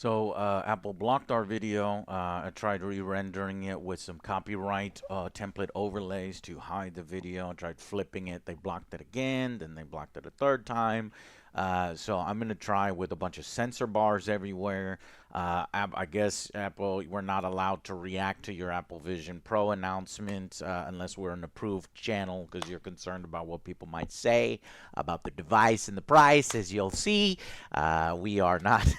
So Apple blocked our video. I tried re-rendering it with some copyright template overlays to hide the video. I tried flipping it. They blocked it again. Then they blocked it a third time. So I'm going to try with a bunch of censor bars everywhere. I guess Apple, we're not allowed to react to your Apple Vision Pro announcement unless we're an approved channel, because you're concerned about what people might say about the device and the price. As you'll see, we are not...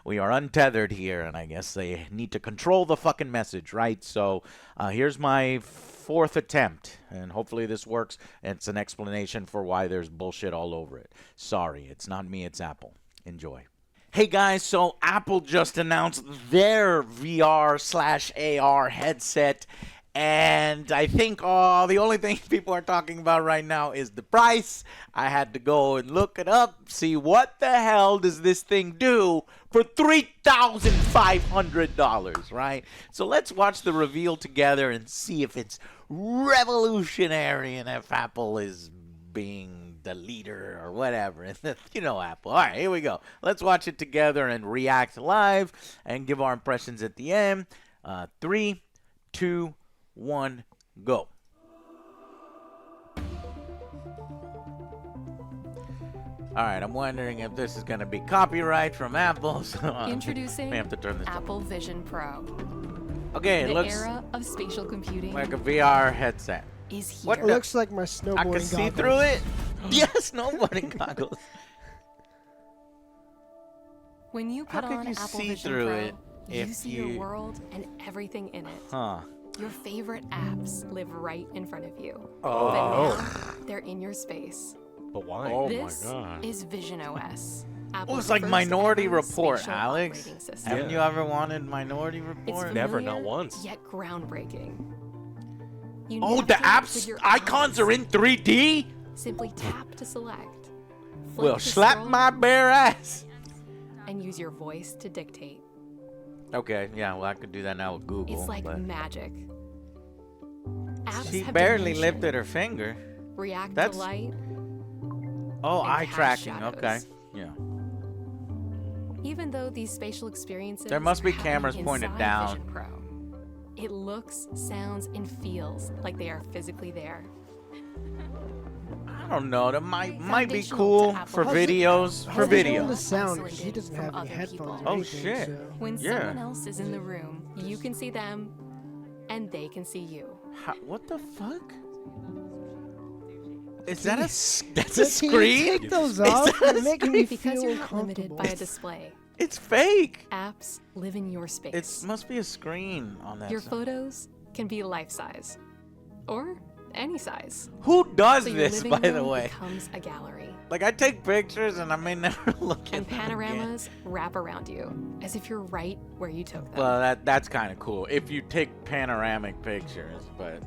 We are untethered here, and I guess they need to control the fucking message, right? So here's my fourth attempt, and hopefully this works. It's an explanation for why there's bullshit all over it. Sorry, it's not me, it's Apple. Enjoy. Hey guys, so Apple just announced their VR/AR headset, and I think the only thing people are talking about right now is the price. I had to go and look it up, see what the hell does this thing do for $3,500, right? So let's watch the reveal together and see if it's revolutionary and if Apple is being the leader or whatever. You know Apple. All right, here we go. Let's watch it together and react live and give our impressions at the end. 3, 2, 1, go. All right, I'm wondering if this is going to be copyright from Apple. So Introducing may have to turn this Apple Vision Pro. Okay, it The looks era of spatial computing like a VR headset. is here. What It looks like my snowboarding I can see goggles. through it. Yes, snowboarding goggles. When you How put could on you Apple see Vision through Pro, it you if see you- your world and everything in it. Huh. Your favorite apps live right in front of you. Oh. But now they're in your space. But why? Oh This my God. is Vision OS. Oh, it's like Minority Report, spatial Alex. operating system. Haven't you ever wanted Minority It's Report? Never, familiar, not once. Yet groundbreaking. You Oh, the navigate apps with your icons eyes. are in 3D? Simply tap to select. Flick Well, to slap scroll, my bare ass. and use your voice to dictate. Okay, yeah, well, I could do that now with Google. It's like but magic. Apps she have barely dimension, lifted her finger. react That's- to light, Oh, and eye cast tracking. shadows. Okay, yeah. Even though these spatial experiences There must be are happening cameras pointed inside down. Vision Pro, it looks, sounds, and feels like they are physically there. I don't know. That might be Foundational to cool Apple for Vision videos. Pro. For How's he doing videos. the sound? Isolated He doesn't from have any other headphones people. or Oh, anything, shit. so. When Yeah. someone else is in the room, you can see them, and they can see you. What the fuck? Is that that's a Can you screen? take those Is off? that You're a making me Because feel you're not limited uncomfortable. by a display. It's fake. Apps live in your space. It must be a screen on that. Your side. photos can be life-size, or any size. Who does So your this, living by the room way? becomes a gallery, Like, I take pictures and I may never look at and them again. panoramas wrap around you as if you're right where you took them. Well, that's kind of cool if you take panoramic pictures, but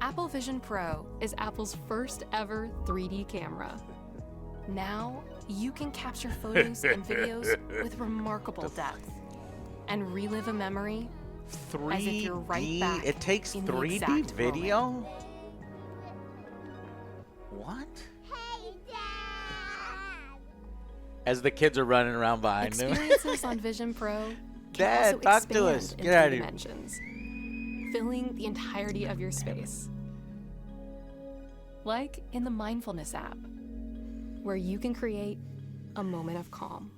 Apple Vision Pro is Apple's first ever 3D camera. Now, you can capture photos and videos with remarkable depth and relive a memory 3D. as if you're right back It takes in the 3D exact video. What? As the kids are running around behind them. Experiences on Vision Pro can Dad, also talk to expand us. in Get out of 3 here. dimensions, filling the entirety of your space. Like in the Mindfulness app, where you can create a moment of calm.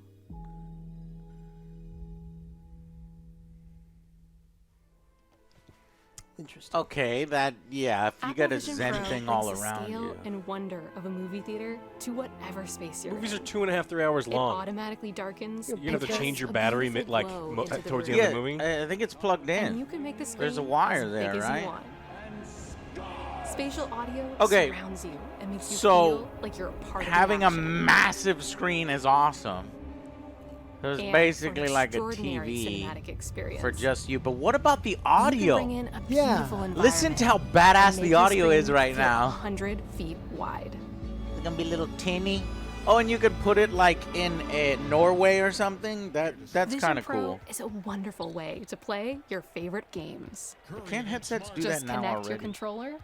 Interesting. Okay, that yeah. If you Apple get a Vision Zen Pro thing brings all the around scale you. and wonder of a movie theater to whatever space you're Movies in. are 2.5, 3 hours It long. automatically darkens. You don't have to and change casts your a battery beautiful like glow mo- into the towards the room. end of the movie. I think it's plugged And in. you can make the screen There's a wire as there, big as right? you want. Spatial audio Okay, surrounds you and makes you so feel like you're a part Having a of the action. massive screen is awesome. It's And basically for like a extraordinary TV cinematic experience. for just you. But what about the You can audio? bring in a Yeah. beautiful Listen to how environment badass and make the your audio is screen right feel now. 100 feet wide. It's gonna be a little tinny. Oh, and you could put it like in Norway or something. That's Vision kind of Pro cool. is a wonderful way to play your favorite games. Can't headsets do Just that now connect your already? controller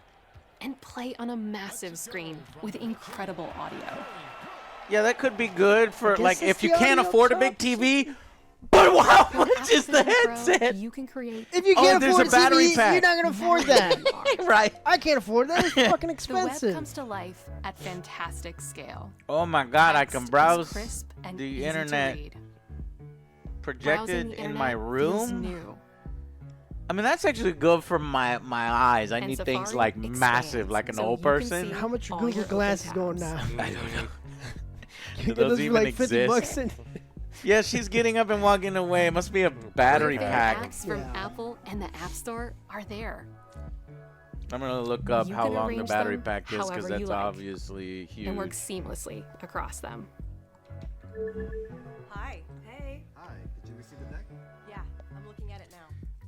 and play on a massive screen with incredible audio. Yeah, that could be good for guess like it's if you the can't audio afford a top. big TV. But how With much is the Apple Vision Pro, headset? you can create If you Oh, can't there's afford a battery TV, pack. you're not gonna afford that. Right. I can't afford that. It's fucking the web expensive. comes to life at fantastic scale. Oh my God, I Text can is browse crisp and the easy to internet read. Browsing projected the in my internet feels room. new. I mean, that's actually good for my eyes. I And need Safari things like expands, massive, like an so old you can person. see How much are all Google your open glasses going tabs. now? I don't know. You Do get those those for even like 50 exist? bucks. And Yeah, she's getting up and walking away. It must be a battery Favorite pack. apps from Yeah. Apple and the App Store are there. I'm gonna look up You how can long the arrange battery them pack is because however that's you like, obviously huge. and work seamlessly across them. Hi. Hey. Hi, did you receive the deck? Yeah, I'm looking at it now.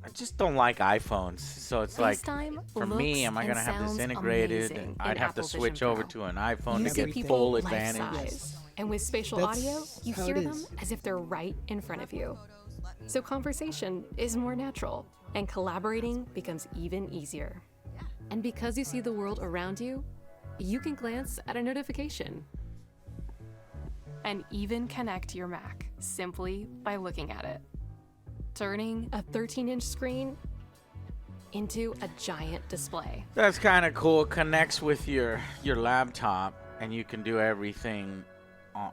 I just don't like iPhones, so it's like FaceTime for me, looks am I and gonna have this sounds integrated? amazing I'd in have to Apple Vision switch over Pro. to an iPhone You to see get people full life advantage. size, and with spatial That's audio, you how hear it them is. as if they're right in front of you. So conversation is more natural, and collaborating becomes even easier. And because you see the world around you, you can glance at a notification and even connect your Mac simply by looking at it, turning a 13-inch screen into a giant display. That's kind of cool. It connects with your laptop, and you can do everything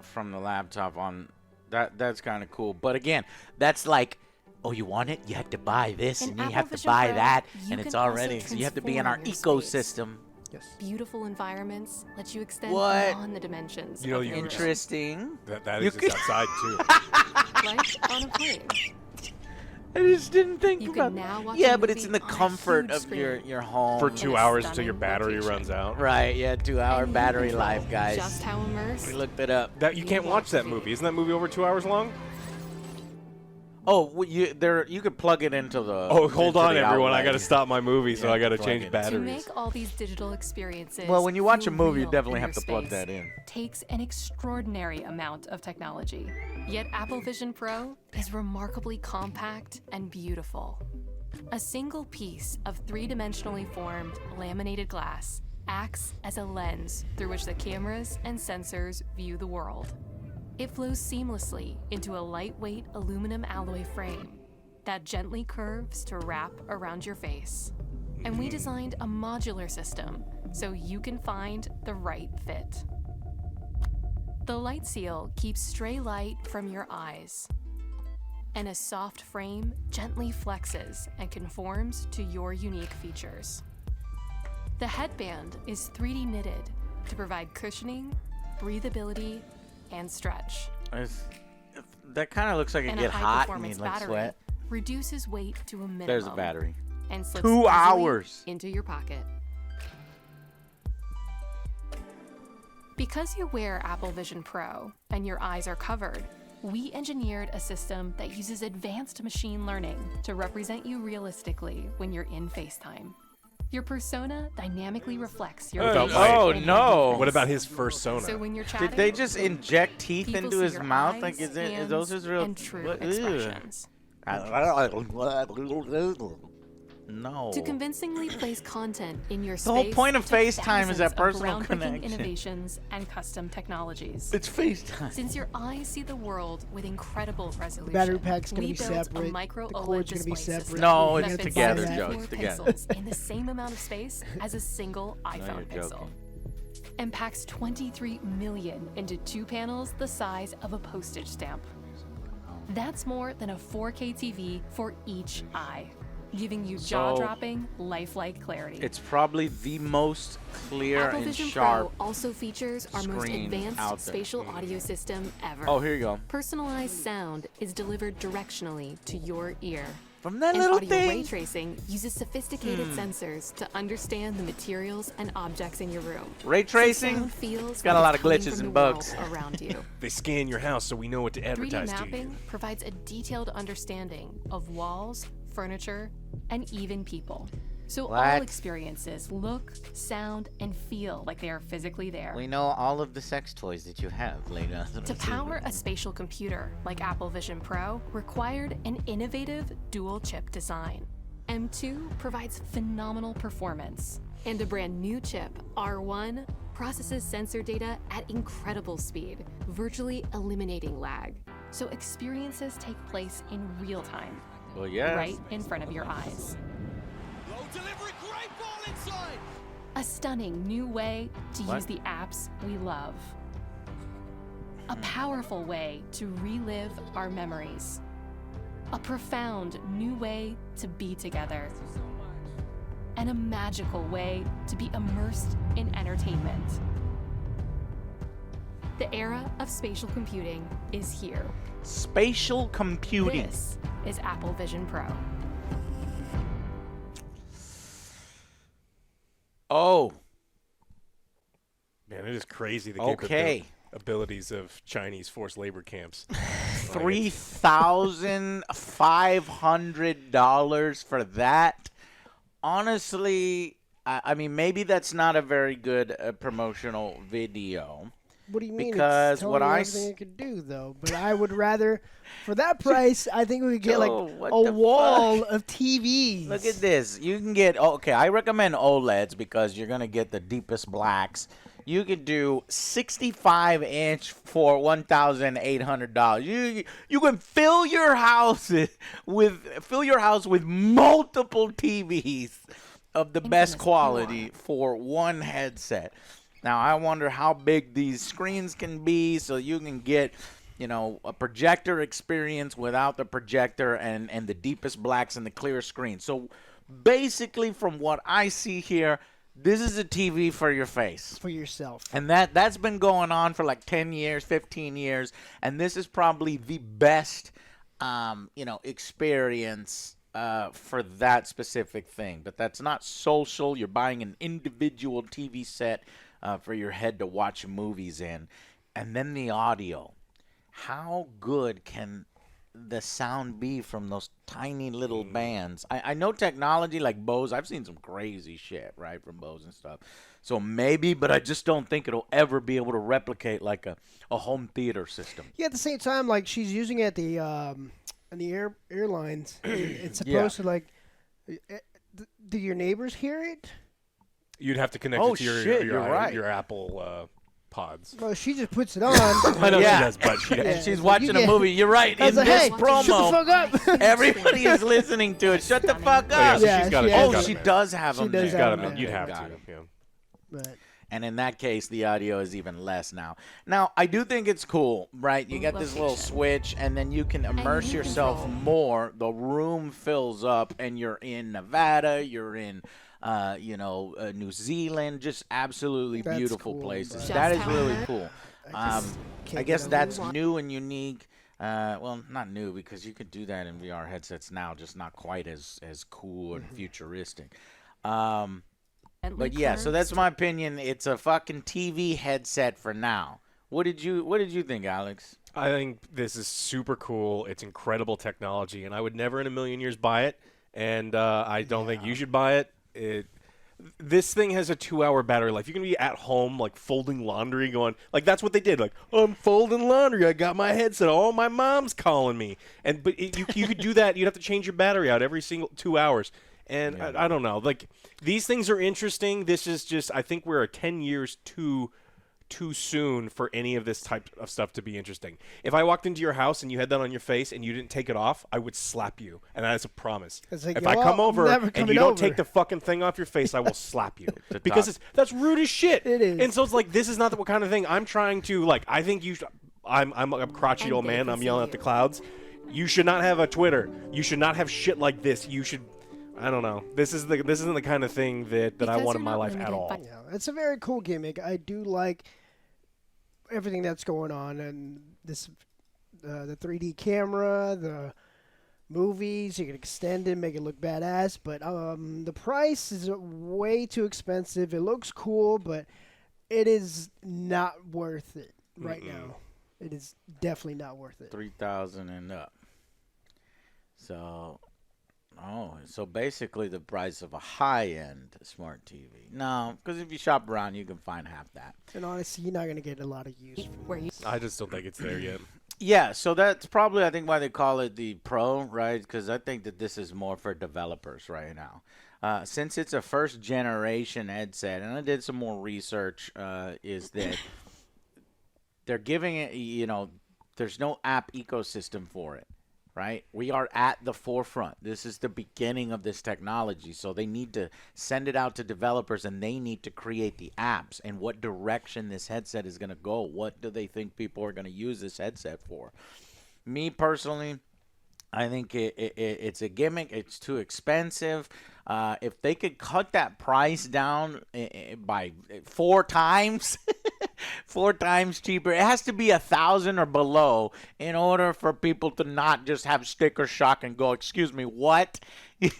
from the laptop on that. That's kind of cool. But again, that's like, oh, you want it? You have to buy this, In and you Apple have to Vision buy Pro, that, you and it's can also already. So you have to be in our transform your space. ecosystem. yes. Beautiful environments let you extend What? beyond the dimensions You know, of you your room. Interesting. That You exists could- outside too. Like on a plane. I just didn't think You about can now watch Yeah, a but it's movie in the on a comfort huge of your screen. home. For In 2 a hours until stunning your battery location. runs out. Right, yeah, 2-hour And you battery control life, guys. Just how immersed. We looked it up. That you You can't watch watch that the movie. video. Isn't that movie over 2 hours long? Oh, well, you could plug it into the. Oh, hold into on, the everyone. I outlet. got to stop my movie, so Yeah, I got to plug change it. To batteries. make all these digital experiences Well, when you watch a feel movie, you real definitely in have your to plug space that in. takes an extraordinary amount of technology. Yet Apple Vision Pro is remarkably compact and beautiful. A single piece of three-dimensionally formed laminated glass acts as a lens through which the cameras and sensors view the world. It flows seamlessly into a lightweight aluminum alloy frame that gently curves to wrap around your face. And we designed a modular system so you can find the right fit. The light seal keeps stray light from your eyes, and a soft frame gently flexes and conforms to your unique features. The headband is 3D knitted to provide cushioning, breathability, and stretch. That kind of looks like it And get a hot and high-performance you like battery sweat. reduces weight to a minimum. There's a battery. And slips 2 easily hours. into your pocket. Because you wear Apple Vision Pro and your eyes are covered, we engineered a system that uses advanced machine learning to represent you realistically when you're in FaceTime. Your persona dynamically reflects your Oh, face oh, and no. hand What about movements. his fursona? So when you're chatting, Did they just inject teeth people into see his your mouth? eyes, Like, is hands, those his real? and true what- ugh. expressions. No. To convincingly place content in your space, The whole point of took FaceTime is that thousands of personal groundbreaking connection. innovations and custom technologies. It's FaceTime. Since your eyes see the world with incredible resolution, Battery pack's gonna we be built separate. a micro The OLED cord's gonna be display separate. system No, that it's fits together, 64 Joe, it's together. pixels in the same amount of space as a single iPhone you're pixel, joking. and packs 23 million into 2 panels the size of a postage stamp. That's more than a 4K TV for each eye, giving you So, jaw-dropping, lifelike clarity. It's probably the most clear Apple and Vision sharp. Pro also features our most screen out advanced there. spatial audio system ever. Oh, here you go. Personalized sound is delivered directionally to your ear. From that And little audio ray thing. tracing uses sophisticated sensors to understand the materials and objects in your room. Ray So tracing. sound feels got like a lot it's of coming glitches from and the world bugs. around you. They scan your house so we know what to 3D advertise to you. mapping provides a detailed understanding of walls, furniture, and even people. So What? all experiences look, sound, and feel like they are physically there. We know all of the sex toys that you have, Lena. To power a spatial computer like Apple Vision Pro required an innovative dual-chip design. M2 provides phenomenal performance, and a brand new chip, R1, processes sensor data at incredible speed, virtually eliminating lag. so experiences take place in real time, Well, yeah. right in front of your eyes. Low delivery, great ball inside. A stunning new way to What? use the apps we love. A powerful way to relive our memories. A profound new way to be together. And a magical way to be immersed in entertainment. The era of spatial computing is here. Spatial computing. This is Apple Vision Pro. Oh, Man, it is crazy the okay. abilities of Chinese forced labor camps. $3,500 for that. Honestly, I mean, maybe that's not a very good promotional video. What do you mean? Because it's telling what you I everything s- it could do, though. But I would rather, for that price, I think we could get like Joe, what a the wall fuck? of TVs. Look at this. You can get, okay, I recommend OLEDs because you're going to get the deepest blacks. You could do 65-inch for $1,800. You can fill your house with multiple TVs of the best Infamous quality for one headset. Now, I wonder how big these screens can be so you can get, you know, a projector experience without the projector and the deepest blacks and the clear screen. So basically, from what I see here, this is a TV for your face. For yourself. And that's been going on for like 10 years, 15 years. And this is probably the best, experience for that specific thing. But that's not social. You're buying an individual TV set for your head to watch movies in. And then the audio. How good can the sound be from those tiny little bands? I know technology like Bose. I've seen some crazy shit, right, from Bose and stuff. So maybe, but I just don't think it'll ever be able to replicate like a home theater system. Yeah, at the same time, like she's using it at the airlines. It's supposed Yeah. to like. Do your neighbors hear it? You'd have to connect Oh, it to your shit, your, you're right. your Apple pods. Well, she just puts it on. I know Yeah. she does, but she Yeah. And she's You watching a get- movie. You're right. I In was like, this hey, promo, shut the fuck up. everybody is listening to it. Shut the fuck Oh, yeah, up. so Yeah, she's got she it. has Oh, got she it. does have She them does there. have Got them him. there. You'd have Got to. it. Yeah. But And in that case, the audio is even less now. Now, I do think it's cool, right? You got this little Location. switch, and then you can immerse you yourself control. more. The room fills up, and you're in Nevada. You're in, New Zealand. Just absolutely That's beautiful cool, places. bro. That is Just really how- cool. I I guess get that's over it. new and unique. Well, not new because you could do that in VR headsets now, just not quite as cool and futuristic. But yeah, so that's my opinion. It's a fucking TV headset for now. What did you think, Alex? I think this is super cool. It's incredible technology, and I would never in a million years buy it. And I don't think you should buy it. This thing has a 2-hour battery life. You can be at home, like, folding laundry, going, like, that's what they did. Like, I'm folding laundry. I got my headset. Oh, my mom's calling me. But you could do that. You'd have to change your battery out every single 2 hours. And I don't know. Like, these things are interesting. This is just, I think we're 10 years too soon for any of this type of stuff to be interesting. If I walked into your house and you had that on your face and you didn't take it off, I would slap you. And that is a promise. It's like, if I "Yo, come I'm over never and coming you don't over." take the fucking thing off your face, I will slap you. a Because dog. that's rude as shit. It is. And so it's like, this is not the kind of thing I'm trying to, like, I think you should, I'm a crotchety And old they man. can I'm see yelling at you. the clouds. You should not have a Twitter. You should not have shit like this. You should, I don't know. This isn't the kind of thing that I Because want in you're my not life at limited all. by- Yeah, it's a very cool gimmick. I do like everything that's going on, and this, the 3D camera, the movies. You can extend it, make it look badass. But the price is way too expensive. It looks cool, but it is not worth it right now. It is definitely not worth it. 3,000 and up. So basically the price of a high-end smart TV. No, because if you shop around, you can find half that. And honestly, you're not gonna get a lot of use. Where you I just don't think it's there yet. Yeah, so that's probably, I think, why they call it the Pro, right? Because I think that this is more for developers right now. Since it's a first-generation headset, and I did some more research, is that they're giving it, there's no app ecosystem for it, right? We are at the forefront. This is the beginning of this technology. So they need to send it out to developers, and they need to create the apps and what direction this headset is going to go. What do they think people are going to use this headset for? Me personally, I think it's a gimmick. It's too expensive. If they could cut that price down by 4 times, 4 times cheaper, it has to be 1,000 or below in order for people to not just have sticker shock and go, "Excuse me, what?" If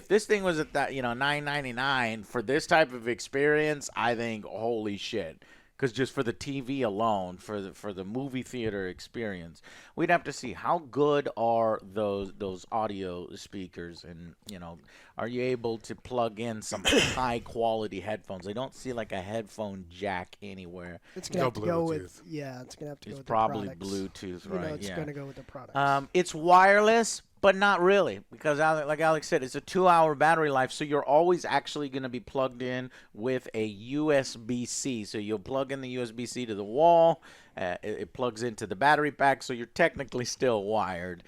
this thing was at that, $9.99 for this type of experience, I think, holy shit. Because just for the TV alone, for the movie theater experience, we'd have to see how good are those audio speakers, and are you able to plug in some high quality headphones? I don't see like a headphone jack anywhere. It's gonna No have to go with Bluetooth. it's gonna have to go It's with probably the products. Bluetooth, right? It's yeah. gonna go with the products. It's wireless, but not really, because like Alex said, it's a 2-hour battery life, so you're always actually going to be plugged in with a USB-C. So you'll plug in the USB-C to the wall, it plugs into the battery pack, so you're technically still wired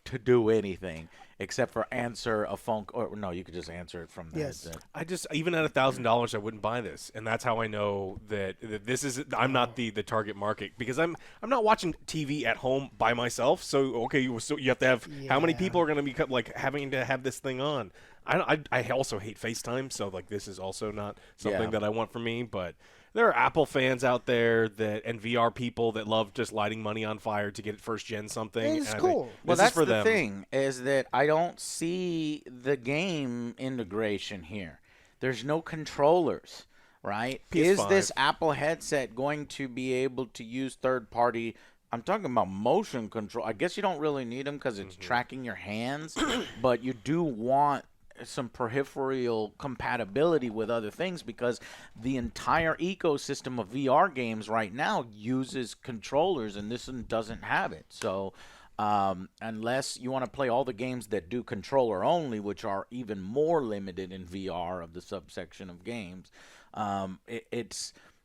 to do anything except for answer a phone or no, you could just answer it from the Yes. headset. Even at $1,000, I wouldn't buy this, and that's how I know that this is. I'm not the target market, because I'm not watching TV at home by myself. So okay, you have to have how many Yeah. people are going to be like having to have this thing on? I also hate FaceTime, so like this is also not something Yeah. that I want for me. But there are Apple fans out there and VR people that love just lighting money on fire to get first gen something. It's and I think cool. Well, this that's is for the them. thing, is that I don't see the game integration here. There's no controllers, right? Is PS5. this Apple headset going to be able to use third-party? I'm talking about motion control. I guess you don't really need them because it's tracking your hands, but you do want some peripheral compatibility with other things, because the entire ecosystem of VR games right now uses controllers, and this one doesn't have it. So unless you want to play all the games that do controller only, which are even more limited in VR of the subsection of games,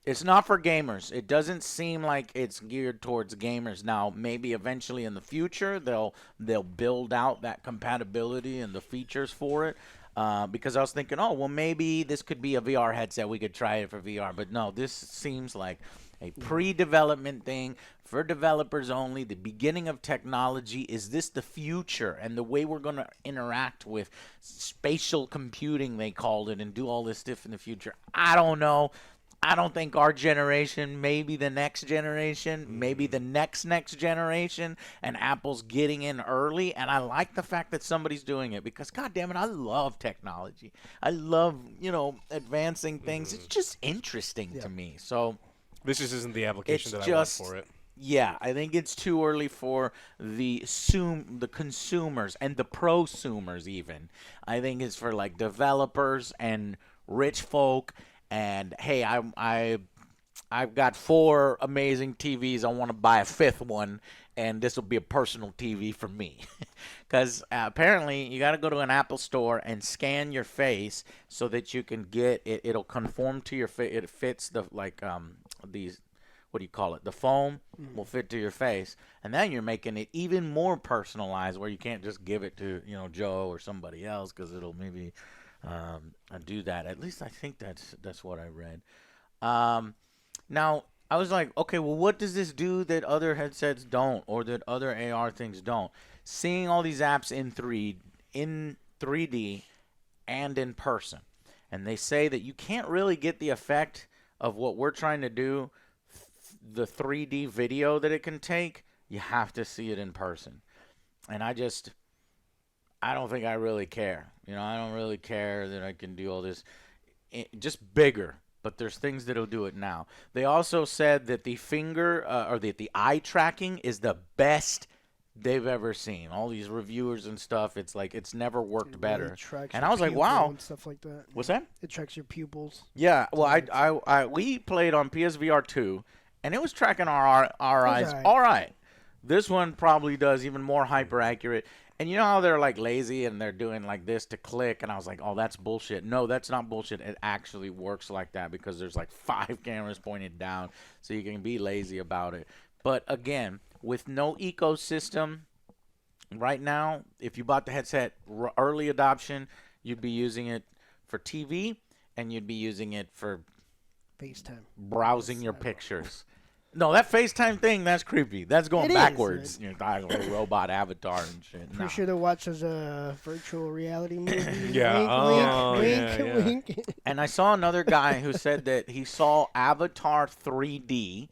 it's not for gamers. It doesn't seem like it's geared towards gamers. Now, maybe eventually in the future they'll build out that compatibility and the features for it. Because I was thinking, oh, well, maybe this could be a VR headset. We could try it for VR. But no, this seems like a pre-development thing for developers only, the beginning of technology. Is this the future and the way we're going to interact with spatial computing, they called it, and do all this stuff in the future? I don't know. I don't think our generation, maybe the next generation, maybe the next generation, and Apple's getting in early. And I like the fact that somebody's doing it, because, God damn it, I love technology. I love, advancing things. It's just interesting to me. So This just isn't the application it's that I want just, for it. yeah, I think it's too early for the consumers and the prosumers even. I think it's for like developers and rich folk. And hey, I've got 4 amazing TVs. I want to buy a 5th one, and this will be a personal TV for me. Because apparently you got to go to an Apple store and scan your face so that you can get it. It'll conform to your face. It fits the these. What do you call it? The foam will fit to your face, and then you're making it even more personalized, where you can't just give it to Joe or somebody else, because it'll maybe do that. At least I think that's what I read. Now I was like, okay, well, what does this do that other headsets don't, or that other AR things don't? Seeing all these apps in 3D and in person, and they say that you can't really get the effect of what we're trying to do, the 3D video that it can take. You have to see it in person, and I don't think I really care. I don't really care that I can do all this. Just bigger. But there's things that'll do it now. They also said that the finger or the eye tracking is the best they've ever seen. All these reviewers and stuff, it's like it's never worked better. And I was like, wow. And stuff like that. What's that? It tracks your pupils. Yeah. Well, we played on PSVR 2, and it was tracking our eyes alright. all right. This one probably does even more hyper accurate. And you know how they're like lazy and they're doing like this to click, and I was like, oh, that's bullshit. No, that's not bullshit. It actually works like that because there's like 5 cameras pointed down, so you can be lazy about it. But again, with no ecosystem right now, if you bought the headset early adoption, you'd be using it for TV and you'd be using it for FaceTime. browsing your pictures. No, that FaceTime thing, that's creepy. That's going It backwards. is. You know, like a robot avatar and shit. Pretty Nah. sure to watch as a virtual reality movie. Yeah. Wink, Oh, wink, yeah, wink, yeah. wink. And I saw another guy who said that he saw Avatar 3D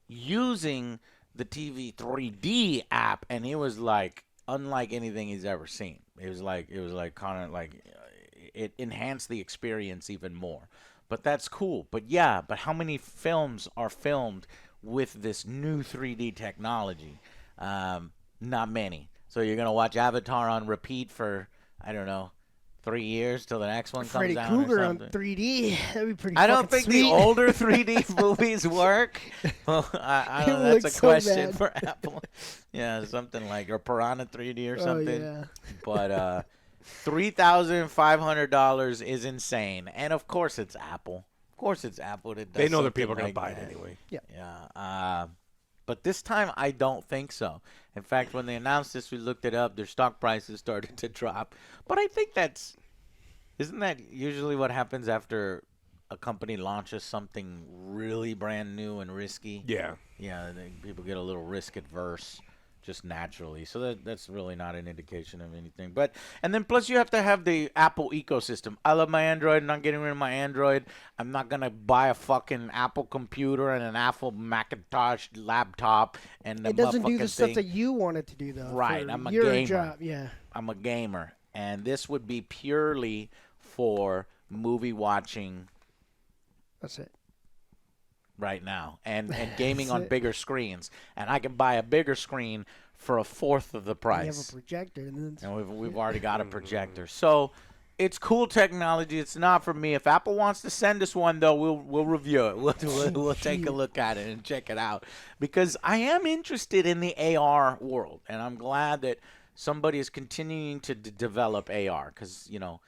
using the TV 3D app, and it was like unlike anything he's ever seen. It was like kind of like it enhanced the experience even more. But that's cool. But yeah, but how many films are filmed with this new 3D technology? Not many. So you're gonna watch Avatar on repeat for, I don't know, 3 years till the next one Freddy comes out Krueger or on something. 3D. That'd be pretty. I don't fucking think sweet. the older 3D movies work. Well, I don't know. It That's a looks so question bad. for Apple. Yeah, something like or Piranha 3D or Oh something. yeah. But $3,500 is insane, and of course it's Apple. Of course it's Apple that does They know that something people are going like to buy it that. anyway. Yeah. But this time I don't think so. In fact, when they announced this, we looked it up. Their stock prices started to drop. But I think isn't that usually what happens after a company launches something really brand new and risky? Yeah. Yeah, people get a little risk adverse just naturally. So that's really not an indication of anything. But and then plus you have to have the Apple ecosystem. I love my Android. I'm not getting rid of my Android. I'm not gonna buy a fucking Apple computer and an Apple Macintosh laptop and It doesn't do the motherfucking stuff thing. that you want it to do though. Right, for I'm a your gamer. job. Yeah. I'm a gamer, and this would be purely for movie watching That's it. right now and gaming on it. bigger screens. And I can buy a bigger screen for a fourth of the You have price. a projector, and then And we've already got a projector. So it's cool technology. It's not for me. If Apple wants to send us one, though, we'll review it. We'll take a look at it and check it out. Because I am interested in the AR world. And I'm glad that somebody is continuing to develop AR. Because, you know,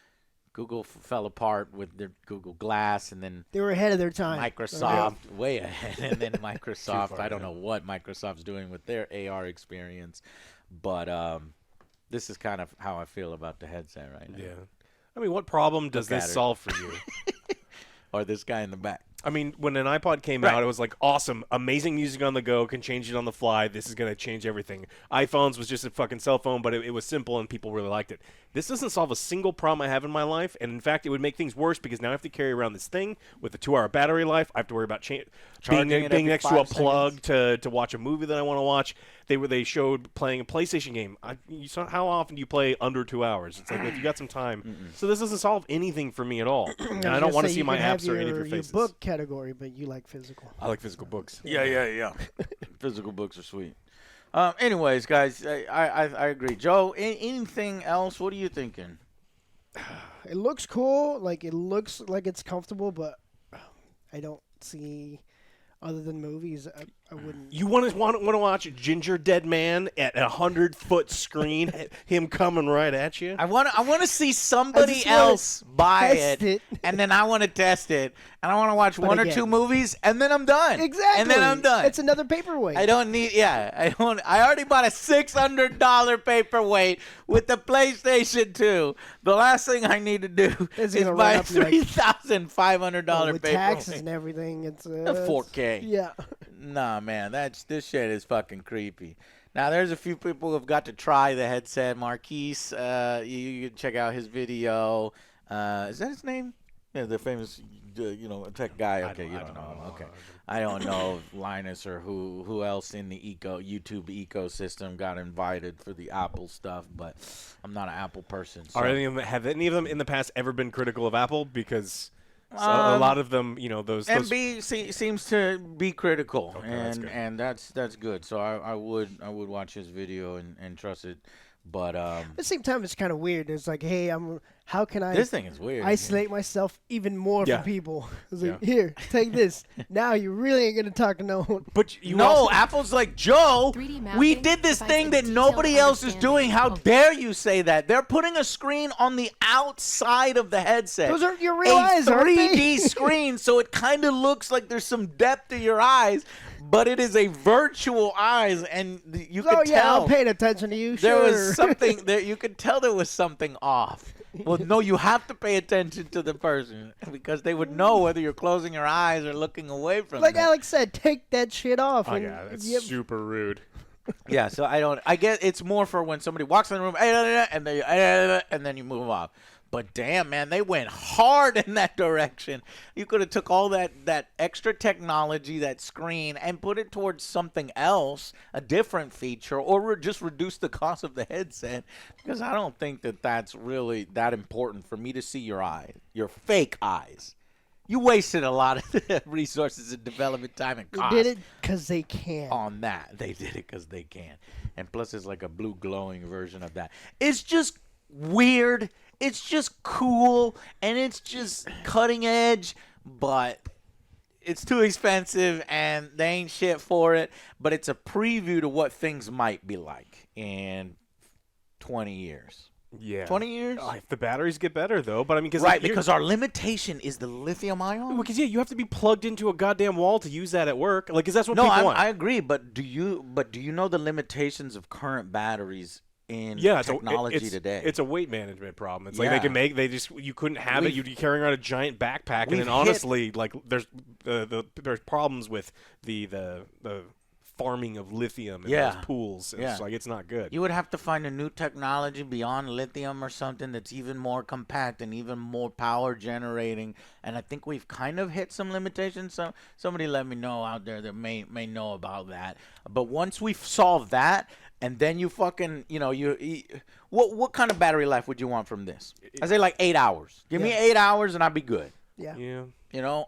Google fell apart with their Google Glass, and then they were ahead of their time. Microsoft way ahead, and then Microsoft. far I don't ahead. know what Microsoft's doing with their AR experience, but this is kind of how I feel about the headset right now. Yeah. I mean, what problem does Look at this her. solve for you? Or this guy in the back. I mean, when an iPod came Right. out, it was like, awesome, amazing music on the go, can change it on the fly. This is going to change everything. iPhones was just a fucking cell phone, but it was simple and people really liked it. This doesn't solve a single problem I have in my life, and in fact, it would make things worse because now I have to carry around this thing with a 2-hour battery life. I have to worry about Charging being it every next to a 5 plug to watch a movie that I want to watch. They showed playing a PlayStation game. You saw how often do you play under 2 hours? It's like if you got some time. So this doesn't solve anything for me at all, and I don't want to see my apps or any of your faces. Your book category, but you like physical. I like physical books. Yeah. Physical books are sweet. Anyways, guys, I agree. Joe, anything else? What are you thinking? It looks cool. Like it looks like it's comfortable, but I don't see. Other than movies, I wouldn't. You want to watch Ginger Dead Man at a 100-foot screen, him coming right at you? I want to see somebody just wanna else buy test it. and then I want to test it, and I want to watch But one or again- two movies, and then I'm done. Exactly. And then I'm done. It's another paperweight. I don't need. Yeah, I already bought a $600 paperweight with the PlayStation 2. The last thing I need to do It's is gonna buy run a up like- $3,500 with paperweight. taxes and everything. It's 4K. Yeah. Nah, man, this shit is fucking creepy. Now, there's a few people who've got to try the headset. Marquise, you can check out his video. Is that his name? Yeah, the famous, tech guy. Okay, you don't know. Okay, I don't know if Linus or who else in the YouTube ecosystem got invited for the Apple stuff, but I'm not an Apple person. So. Have any of them in the past ever been critical of Apple? Because a lot of them, those. MB seems to be critical, Okay, that's and good. and that's good. So I would watch his video and trust it But At the same time, it's kind of weird. It's like, hey, how can I this thing is weird. isolate myself even more Yeah. from people? It's like, Yeah. here, take this. Now you really ain't gonna talk to no one. But you no, also, Apple's like, Joe, 3D we mapping did this provides thing a that detailed nobody else is doing. How understanding of- dare you say that? They're putting a screen on the outside of the headset. Those are your real a eyes, aren't they? 3D screen, so it kind of looks like there's some depth to your eyes, but it is a virtual eyes, and you Oh could yeah, tell I'm paying attention to you. there Sure. was something there. You could tell there was something off. Well, no, you have to pay attention to the person because they would know whether you're closing your eyes or looking away from Like them. Alex said, take that shit off. oh and yeah, that's you- super rude. Yeah, so I guess it's more for when somebody walks in the room and then you move off. But damn, man, they went hard in that direction. You could have took all that extra technology, that screen, and put it towards something else, a different feature, or just reduce the cost of the headset. Because I don't think that's really that important for me to see your eyes, your fake eyes. You wasted a lot of resources and development time and They cost did it because they can. on that. They did it because they can. And plus, it's like a blue glowing version of that. It's just weird. It's just cool. And it's just cutting edge. But it's too expensive. And they ain't shit for it. But it's a preview to what things might be like in 20 years. Yeah. 20 years? Oh, if the batteries get better though, but I mean, Right, because our limitation is the lithium ion. because yeah, you have to be plugged into a goddamn wall to use that at work. Like, because that's what No, people I want. agree, but do you know the limitations of current batteries in yeah, technology it's today? It's a weight management problem. It's like Yeah. you couldn't have it. You'd be carrying around a giant backpack, and We've then hit- honestly, like there's problems with the farming of lithium in Yeah. those pools. It's Yeah. like it's not good. You would have to find a new technology beyond lithium or something that's even more compact and even more power generating. And I think we've kind of hit some limitations. So somebody let me know out there that may know about that. But once we've solved that, and then you fucking, what kind of battery life would you want from this? I say like 8 hours. Give me 8 hours and I'd be good. Yeah. Yeah.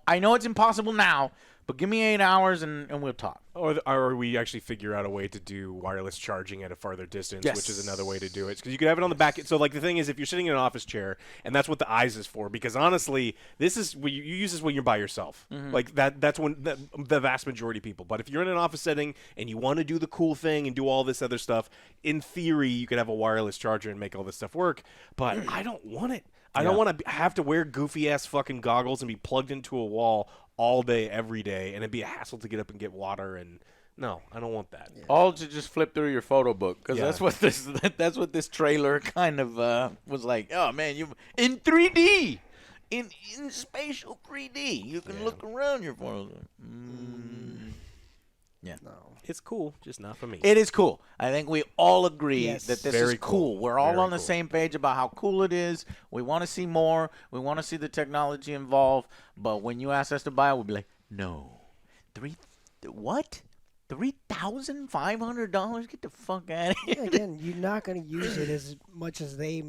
I know it's impossible now, but give me 8 hours and we'll talk. Or we actually figure out a way to do wireless charging at a farther distance, Yes. which is another way to do it. Because you could have it on the back. So, like, the thing is, if you're sitting in an office chair, and that's what the eyes is for, because honestly, this is you use this when you're by yourself. Like, that's when the vast majority of people. But if you're in an office setting and you want to do the cool thing and do all this other stuff, in theory, you could have a wireless charger and make all this stuff work. But I don't want it. I don't want to have to wear goofy-ass fucking goggles and be plugged into a wall all day, every day, and it'd be a hassle to get up and get water. And no, I don't want that. All to just flip through your photo book, because Yeah. that's what this trailer kind of was like. Oh man, you in 3D, in spatial 3D, you can look around your photo. Yeah, It's cool, just not for me. it is cool. I think we all agree Yes. that this Very is cool. cool. We're all Very on the cool. same page about how cool it is. We want to see more. We want to see the technology involved. But when you ask us to buy it, we'll be like, no, what? $3,500? Get the fuck out of here! Again, you're not going to use it as much as they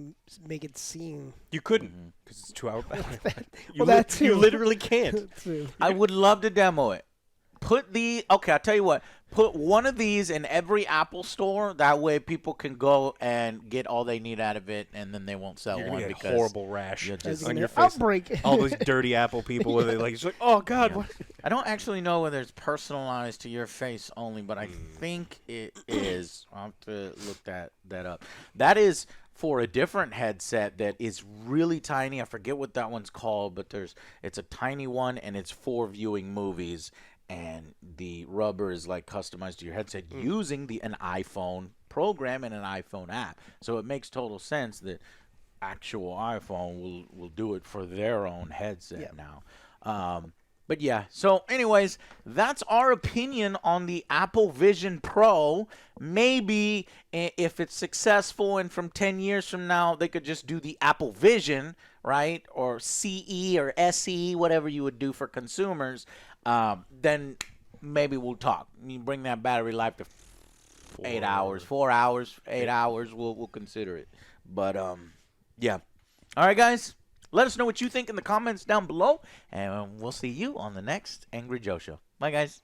make it seem. You couldn't, because it's 2 hour battery. Well, that too. You literally can't. Too. I would love to demo it. Okay, I'll tell you what. Put one of these in every Apple store. That way, people can go and get all they need out of it, and then they won't sell You're one gonna get a because horrible rash you're just- on your face. Outbreak. All those dirty Apple people with it, like, it's like, oh god, what? I don't actually know whether it's personalized to your face only, but I think it is. I'll have to look that up. That is for a different headset that is really tiny. I forget what that one's called, but it's a tiny one, and it's for viewing movies. And the rubber is like customized to your headset using an iPhone program and an iPhone app. So it makes total sense that actual iPhone will do it for their own headset now. But yeah, so anyways, that's our opinion on the Apple Vision Pro. Maybe if it's successful and from 10 years from now, they could just do the Apple Vision, right? Or CE or SE, whatever you would do for consumers. Then maybe we'll talk. You bring that battery life to 8 hours, 4 hours, 8 hours, we'll consider it. But, yeah. All right, guys. Let us know what you think in the comments down below, and we'll see you on the next Angry Joe Show. Bye, guys.